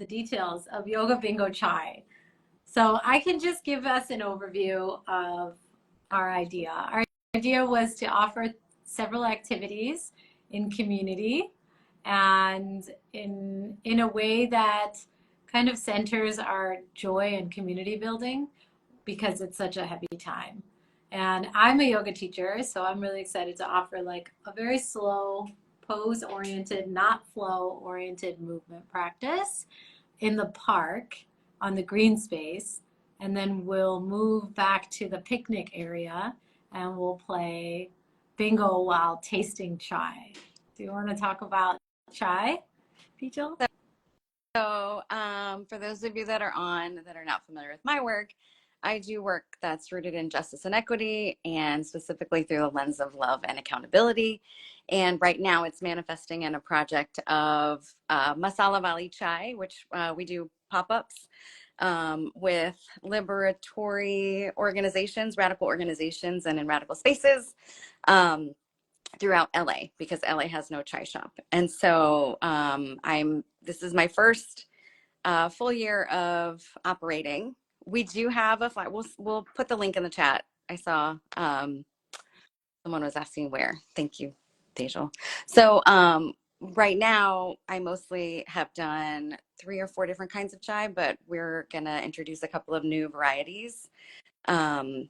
the details of Yoga Bingo Chai. So I can just give us an overview of our idea. Our idea was to offer several activities in community and in a way that kind of centers our joy and community building because it's such a heavy time. And I'm a yoga teacher, so I'm really excited to offer like a very slow, pose oriented, not flow oriented movement practice in the park on the green space. And then we'll move back to the picnic area and we'll play bingo while tasting chai. Do you want to talk about chai, Tejal? So, for those of you that are not familiar with my work, I do work that's rooted in justice and equity, and specifically through the lens of love and accountability. And right now, it's manifesting in a project of Masala Wali Chai, which we do pop-ups with liberatory organizations, radical organizations, and in radical spaces. Throughout LA, because LA has no chai shop. And so this is my first full year of operating. We do have a we'll put the link in the chat. I saw someone was asking where. Thank you, Tejal. So right now I mostly have done 3 or 4 different kinds of chai, but we're gonna introduce a couple of new varieties. And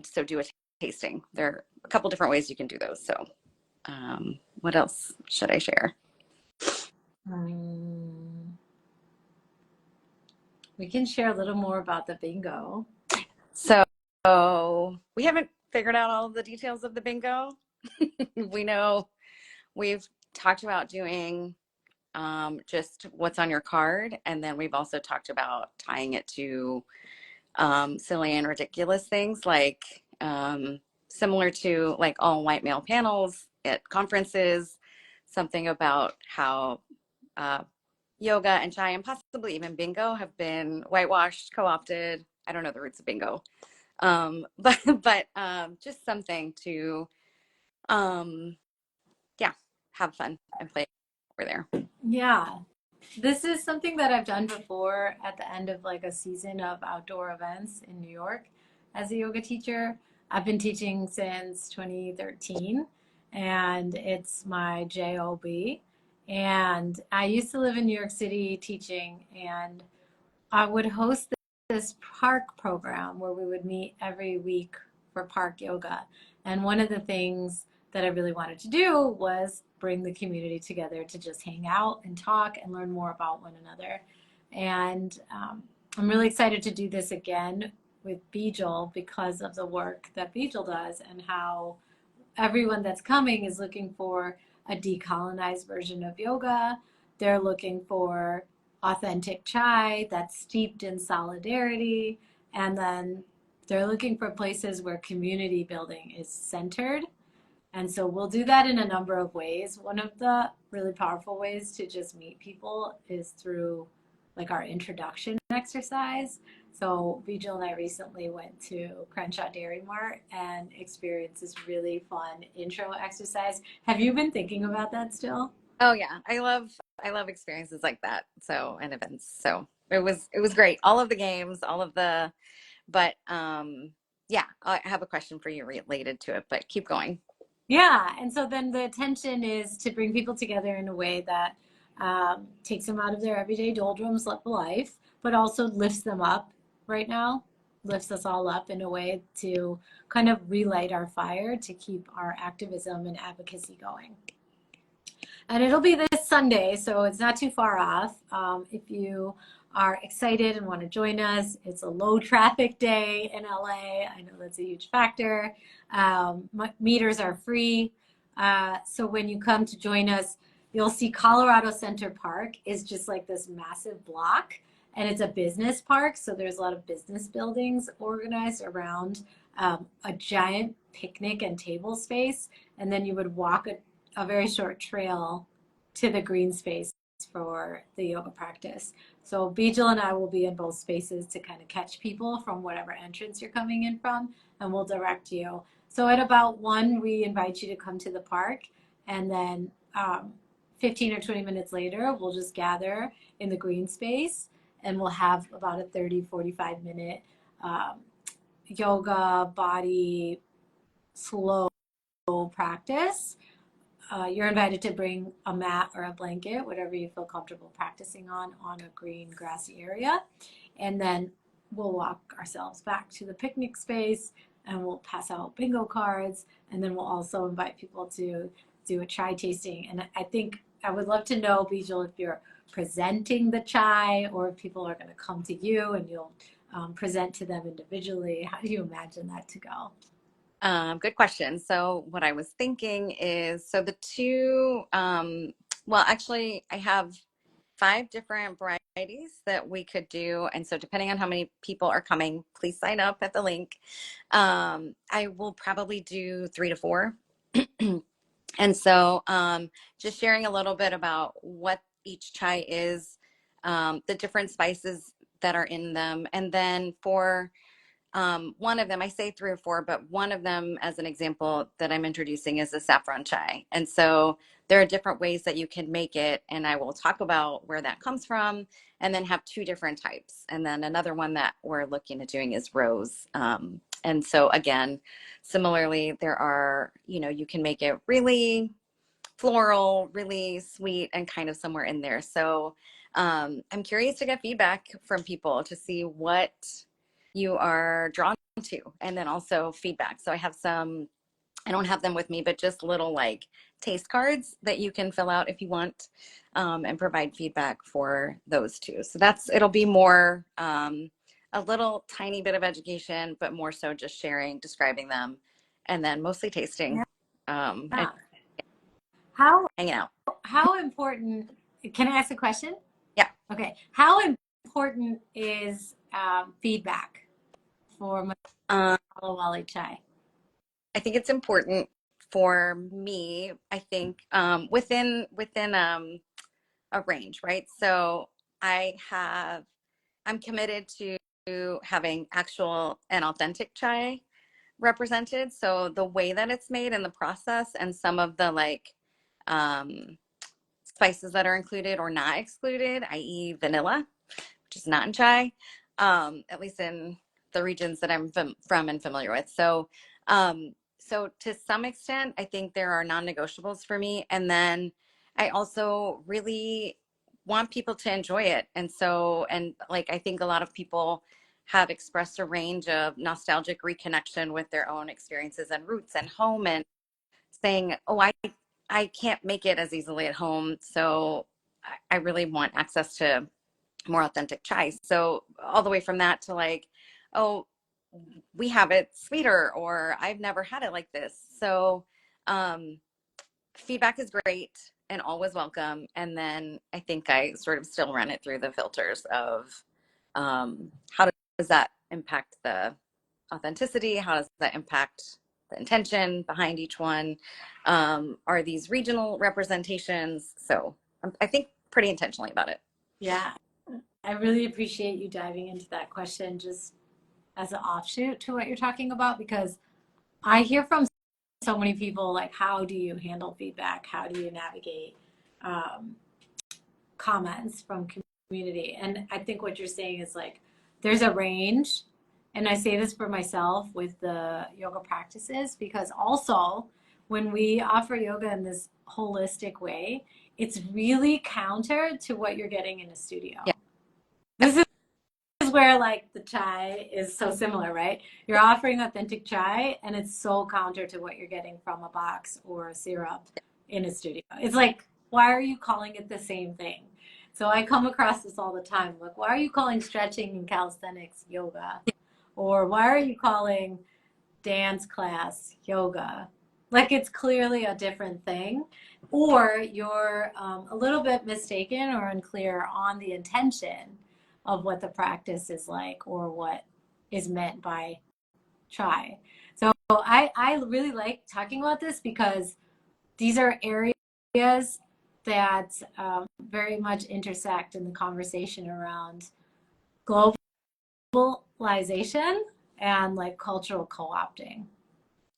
so do a tasting. There are a couple different ways you can do those. So what else should I share? We can share a little more about the bingo. So we haven't figured out all of the details of the bingo. We know we've talked about doing just what's on your card. And then we've also talked about tying it to silly and ridiculous things like similar to like all white male panels at conferences, something about how yoga and chai and possibly even bingo have been whitewashed, co-opted. I don't know the roots of bingo. But just something to, have fun and play over there. Yeah. This is something that I've done before at the end of like a season of outdoor events in New York as a yoga teacher. I've been teaching since 2013 and it's my job. And I used to live in New York City teaching, and I would host this park program where we would meet every week for park yoga. And one of the things that I really wanted to do was bring the community together to just hang out and talk and learn more about one another. And I'm really excited to do this again with Bijal because of the work that Bijal does and how everyone that's coming is looking for a decolonized version of yoga. They're looking for authentic chai that's steeped in solidarity. And then they're looking for places where community building is centered. And so we'll do that in a number of ways. One of the really powerful ways to just meet people is through like our introduction exercise. So Bijal and I recently went to Crenshaw Dairy Mart and experienced this really fun intro exercise. Have you been thinking about that still? Oh yeah, I love experiences like that. So, and events. So it was great. All of the games, but yeah, I have a question for you related to it, but keep going. Yeah, and so then the intention is to bring people together in a way that takes them out of their everyday doldrums of life, but also lifts them up right now, lifts us all up in a way to kind of relight our fire to keep our activism and advocacy going. And it'll be this Sunday, so it's not too far off. If you are excited and want to join us, it's a low traffic day in LA. I know that's a huge factor. Meters are free. So when you come to join us, you'll see Colorado Center Park is just like this massive block, and it's a business park. So there's a lot of business buildings organized around a giant picnic and table space. And then you would walk a very short trail to the green space for the yoga practice. So Bijal and I will be in both spaces to kind of catch people from whatever entrance you're coming in from, and we'll direct you. So at about 1, we invite you to come to the park, and then 15 or 20 minutes later, we'll just gather in the green space and we'll have about a 30, 45-minute um, yoga, body, slow practice. You're invited to bring a mat or a blanket, whatever you feel comfortable practicing on a green grassy area. And then we'll walk ourselves back to the picnic space and we'll pass out bingo cards. And then we'll also invite people to do a chai tasting. And I think I would love to know, Bijal, if you're presenting the chai or if people are going to come to you and you'll present to them individually. How do you imagine that to go? Good question. So what I was thinking is, so the two, well, actually, I have 5 different varieties that we could do. And so depending on how many people are coming, please sign up at the link. I will probably do 3 to 4. And so just sharing a little bit about what each chai is, the different spices that are in them. And then for one of them, I say 3 or 4, but one of them, as an example, that I'm introducing is the saffron chai. And so there are different ways that you can make it, and I will talk about where that comes from, and then have 2 different types. And then another one that we're looking at doing is rose. And so again, similarly, there are, you can make it really floral, really sweet, and kind of somewhere in there. So I'm curious to get feedback from people to see what you are drawn to, and then also feedback. So I have some, I don't have them with me, but just little like taste cards that you can fill out if you want, and provide feedback for those too. So it'll be more a little tiny bit of education, but more so just sharing, describing them, and then mostly tasting, and Yeah. How hanging out. how important, can I ask a question? Yeah. Okay. How important is feedback for Um, Masalawali Chai? I think it's important for me, I think, within a range, right? So I have, I'm committed to having actual and authentic chai represented. So the way that it's made and the process and some of the like um, spices that are included or not excluded, i.e., vanilla, which is not in chai, at least in the regions that I'm from and familiar with. So to some extent, I think there are non-negotiables for me. And then I also really want people to enjoy it. And like, I think a lot of people have expressed a range of nostalgic reconnection with their own experiences and roots and home, and saying, oh, I can't make it as easily at home. So I really want access to more authentic chai. So all the way from that to like, oh, we have it sweeter, or I've never had it like this. So um, feedback is great and always welcome. And then I think I sort of still run it through the filters of how does that impact the authenticity? How does that impact the intention behind each one? Are these regional representations? So I think pretty intentionally about it. Yeah, I really appreciate you diving into that question just as an offshoot to what you're talking about, because I hear from so many people like, how do you handle feedback? How do you navigate um, comments from community? And I think what you're saying is like, there's a range. And I say this for myself with the yoga practices, because also when we offer yoga in this holistic way, it's really counter to what you're getting in a studio. Yeah. This is where like the chai is so similar, right? You're offering authentic chai and it's so counter to what you're getting from a box or a syrup in a studio. It's like, why are you calling it the same thing? So I come across this all the time. Like, why are you calling stretching and calisthenics yoga? Or why are you calling dance class yoga? Like, it's clearly a different thing. Or you're a little bit mistaken or unclear on the intention of what the practice is like or what is meant by chai. So I really like talking about this because these are areas that very much intersect in the conversation around globalization and like cultural co-opting.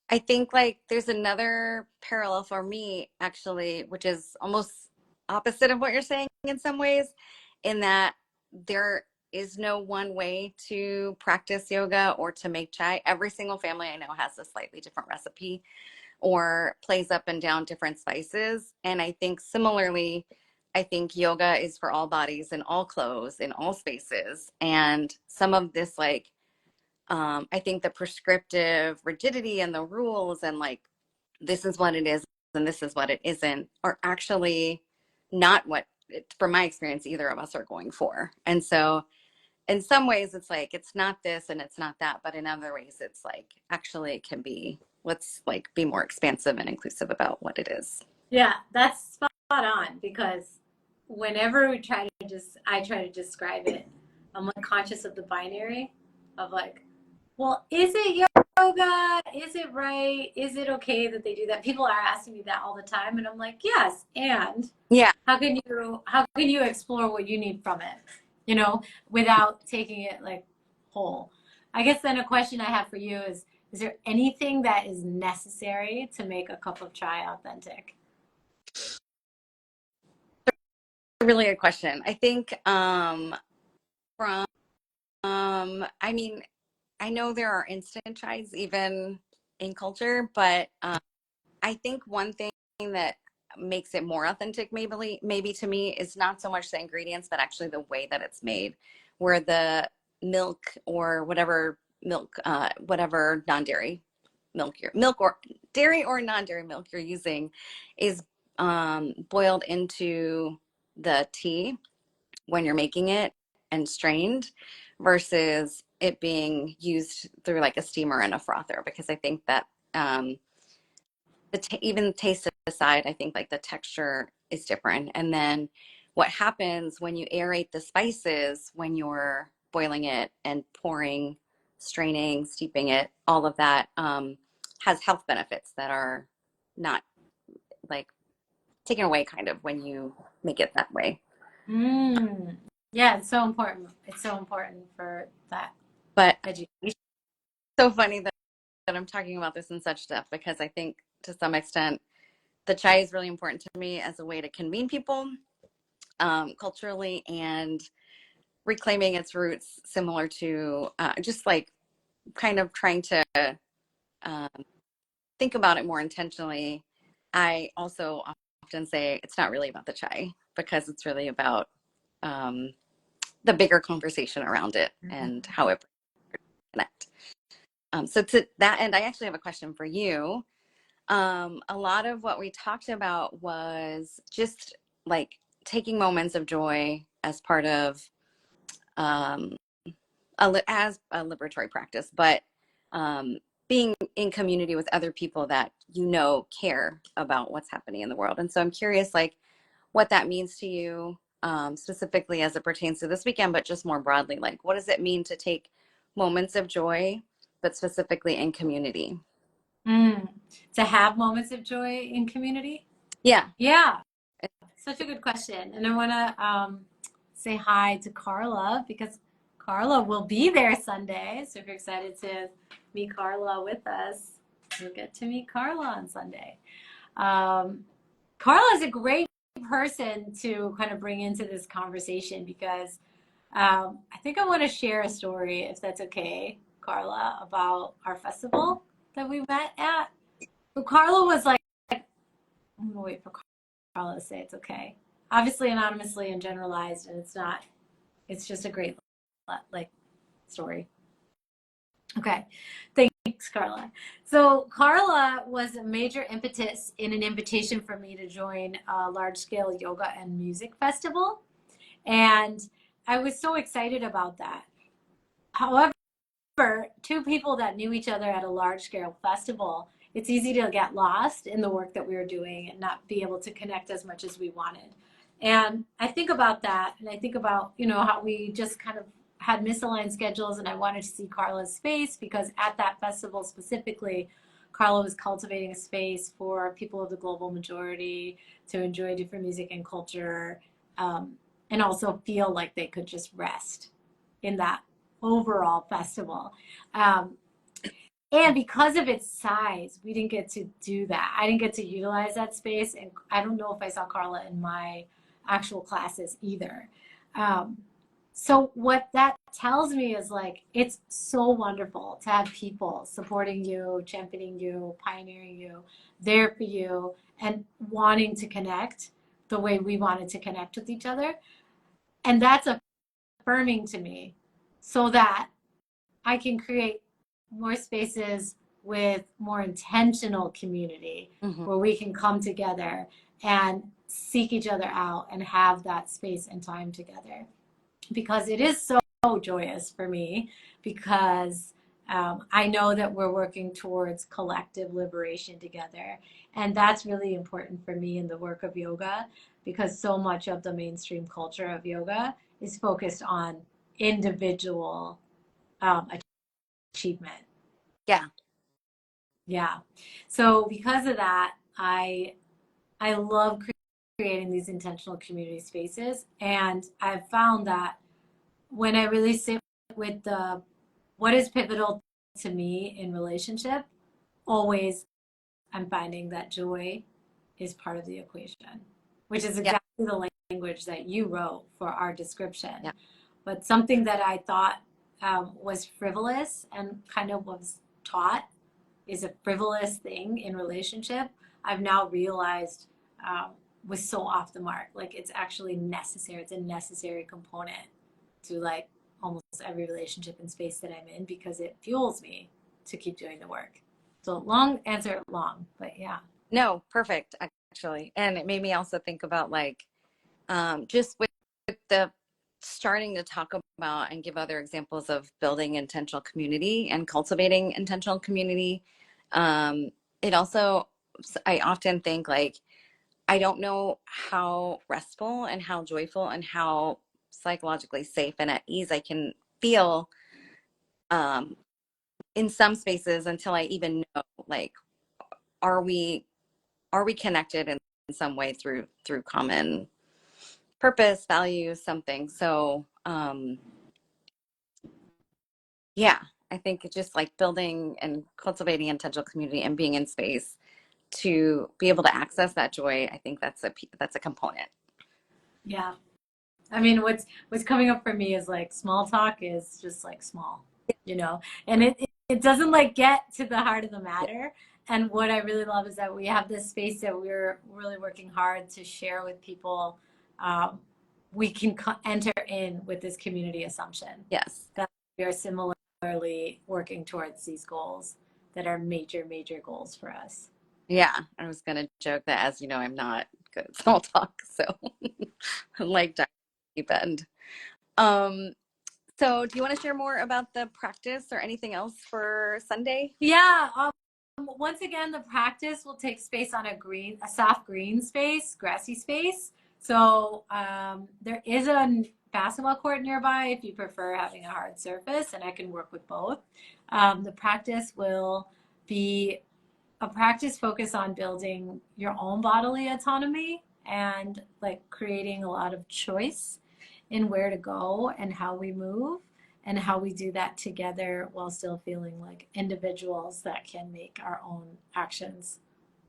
I think like there's another parallel for me actually, which is almost opposite of what you're saying in some ways, in that there is no one way to practice yoga or to make chai. Every single family I know has a slightly different recipe or plays up and down different spices. And I think similarly, I think yoga is for all bodies in all clothes in all spaces. And some of this, like, I think the prescriptive rigidity and the rules and like, this is what it is and this is what it isn't are actually not what, from my experience, either of us are going for. And so in some ways it's like it's not this and it's not that, but in other ways it's like actually it can be, let's like be more expansive and inclusive about what it is. Yeah, that's spot on because whenever I try to describe it, I'm like conscious of the binary of like, well, is it yoga? Is it right? Is it okay that they do that? People are asking me that all the time, and I'm like, yes. And Yeah. how can you explore what you need from it, without taking it like whole? I guess then a question I have for you is there anything that is necessary to make a cup of chai authentic? A really good question. I think from I mean, I know there are instant chais even in culture, but I think one thing that makes it more authentic, maybe to me, is not so much the ingredients, but actually the way that it's made, where the milk or whatever non-dairy milk or dairy or non-dairy milk you're using is boiled into the tea when you're making it and strained versus it being used through like a steamer and a frother, because I think that even taste aside, I think like the texture is different. And then what happens when you aerate the spices when you're boiling it and pouring, straining, steeping it, all of that has health benefits that are not like taken away kind of when you make it that way. Mm. Yeah, it's so important. It's so important for that But education. so funny that I'm talking about this in such depth because I think to some extent the chai is really important to me as a way to convene people culturally and reclaiming its roots, similar to just like kind of trying to um, think about it more intentionally. I also often say it's not really about the chai because it's really about um, the bigger conversation around it and how it connect. So to that end, I actually have a question for you. A lot of what we talked about was just like taking moments of joy as part of um, as a liberatory practice, but being in community with other people that care about what's happening in the world. And so I'm curious, like, what that means to you, specifically as it pertains to this weekend, but just more broadly, like, what does it mean to take moments of joy, but specifically in community? Mm. To have moments of joy in community? Yeah. Yeah, such a good question. And I want to say hi to Carla because Carla will be there Sunday. So if you're excited to meet Carla with us, you'll get to meet Carla on Sunday. Um, Carla is a great person to kind of bring into this conversation because I think I want to share a story, if that's okay, Carla, about our festival that we met at. So Carla was like, I'm gonna wait for Carla to say it's okay. Obviously, anonymously and generalized, and it's not. It's just a great like story. Okay, thanks, Carla. So Carla was a major impetus in an invitation for me to join a large-scale yoga and music festival, and I was so excited about that. However, two people that knew each other at a large scale festival, it's easy to get lost in the work that we were doing and not be able to connect as much as we wanted. And I think about that, and I think about, how we just kind of had misaligned schedules, and I wanted to see Carla's space because at that festival specifically, Carla was cultivating a space for people of the global majority to enjoy different music and culture, and also feel like they could just rest in that overall festival. Um, And because of its size, we didn't get to do that. I didn't get to utilize that space. And I don't know if I saw Carla in my actual classes either. Um, so what that tells me is like, it's so wonderful to have people supporting you, championing you, pioneering you, there for you, and wanting to connect the way we wanted to connect with each other. And that's affirming to me so that I can create more spaces with more intentional community Mm-hmm. where we can come together and seek each other out and have that space and time together. Because it is so joyous for me because I know that we're working towards collective liberation together. And that's really important for me in the work of yoga because so much of the mainstream culture of yoga is focused on individual um, achievement. Yeah. Yeah. So because of that, I love creating these intentional community spaces, and I've found that when I really sit with the what is pivotal to me in relationship, always I'm finding that joy is part of the equation, which is Yeah. exactly the language that you wrote for our description. Yeah. But something that I thought was frivolous and kind of was taught is a frivolous thing in relationship, I've now realized um, was so off the mark. Like it's actually necessary. It's a necessary component to like almost every relationship and space that I'm in because it fuels me to keep doing the work. So long answer, long, but yeah. No, perfect, actually. And it made me also think about like just with the starting to talk about and give other examples of building intentional community and cultivating intentional community. Um, it also, I often think like, I don't know how restful and how joyful and how psychologically safe and at ease I can feel um, in some spaces until I even know like, are we connected in some way through common purpose, values, something. So yeah, I think it's just like building and cultivating intentional community and being in space to be able to access that joy. I think that's a component. Yeah. I mean, what's coming up for me is like small talk is just like small, you know, and it doesn't like get to the heart of the Yeah. matter. And what I really love is that we have this space that we're really working hard to share with people. Um, we can enter in with this community assumption Yes. that we are similarly working towards these goals that are major, major goals for us. Yeah. I was gonna joke that as you know, I'm not good at small talk, so I'm like deep end. Um, so do you want to share more about the practice or anything else for Sunday? Yeah. Once again, the practice will take space on a soft green space, grassy space. So there is a basketball court nearby if you prefer having a hard surface, and I can work with both. The practice will be a practice focused on building your own bodily autonomy and like creating a lot of choice in where to go and how we move and how we do that together while still feeling like individuals that can make our own actions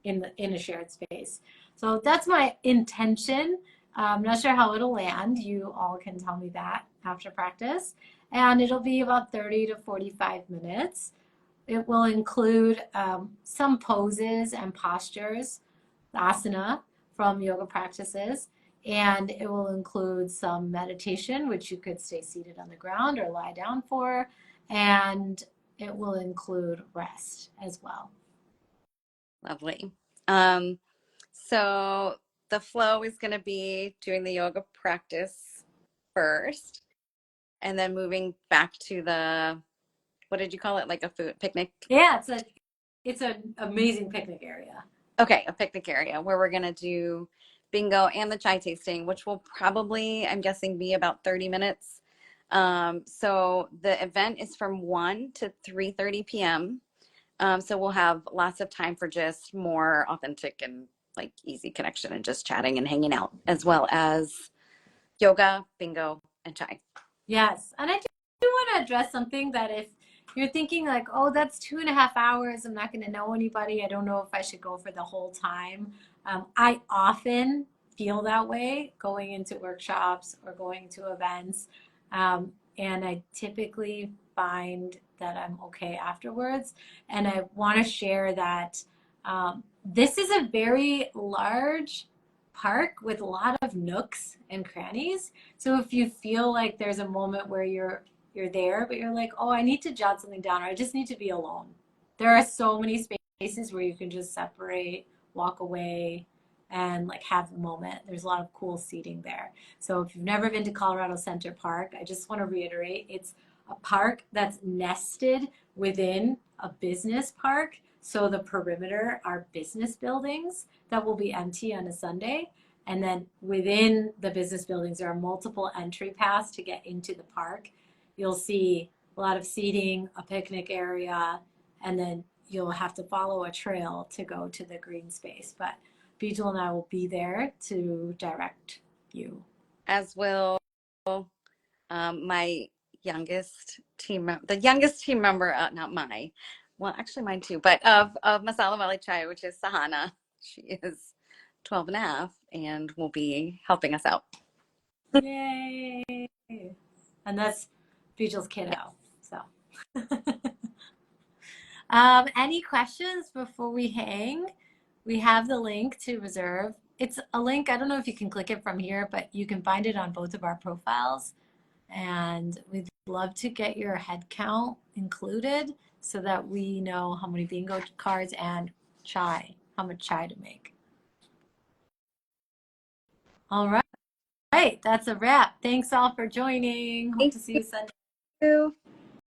in a shared space. So that's my intention. I'm not sure how it'll land. You all can tell me that after practice. And it'll be about 30 to 45 minutes. It will include some poses and postures, asana from yoga practices, and it will include some meditation, which you could stay seated on the ground or lie down for, and it will include rest as well. Lovely. So the flow is going to be doing the yoga practice first and then moving back to the, what did you call it? Like a food picnic? Yeah, it's an amazing picnic area. Okay, a picnic area where we're going to do bingo and the chai tasting, which will probably, I'm guessing, be about 30 minutes. So the event is from 1 to 3:30 p.m. So we'll have lots of time for just more authentic and like easy connection and just chatting and hanging out, as well as yoga, bingo, and chai. Yes, and I do want to address something that you're thinking like, oh, that's 2.5 hours. I'm not going to know anybody. I don't know if I should go for the whole time. I often feel that way going into workshops or going to events. And I typically find that I'm okay afterwards. And I want to share that this is a very large park with a lot of nooks and crannies. So if you feel like there's a moment where you're there, but you're like, oh, I need to jot something down, or I just need to be alone. There are so many spaces where you can just separate, walk away, and like have a moment. There's a lot of cool seating there. So if you've never been to Colorado Center Park, I just want to reiterate it's a park that's nested within a business park. So the perimeter are business buildings that will be empty on a Sunday. And then within the business buildings, there are multiple entry paths to get into the park. You'll see a lot of seating, a picnic area, and then you'll have to follow a trail to go to the green space. But Bijal and I will be there to direct you. As will my the youngest team member, not my, well, actually mine too, but of Masalawali Chai, which is Sahana. She is 12 and a half and will be helping us out. Yay! And that's Bijal's kiddo. So, any questions before we hang? We have the link to reserve. It's a link, I don't know if you can click it from here, but you can find it on both of our profiles. And we'd love to get your head count included so that we know how many bingo cards and chai, how much chai to make. All right. That's a wrap. Thanks all for joining. Hope Thank to see you Sunday. you.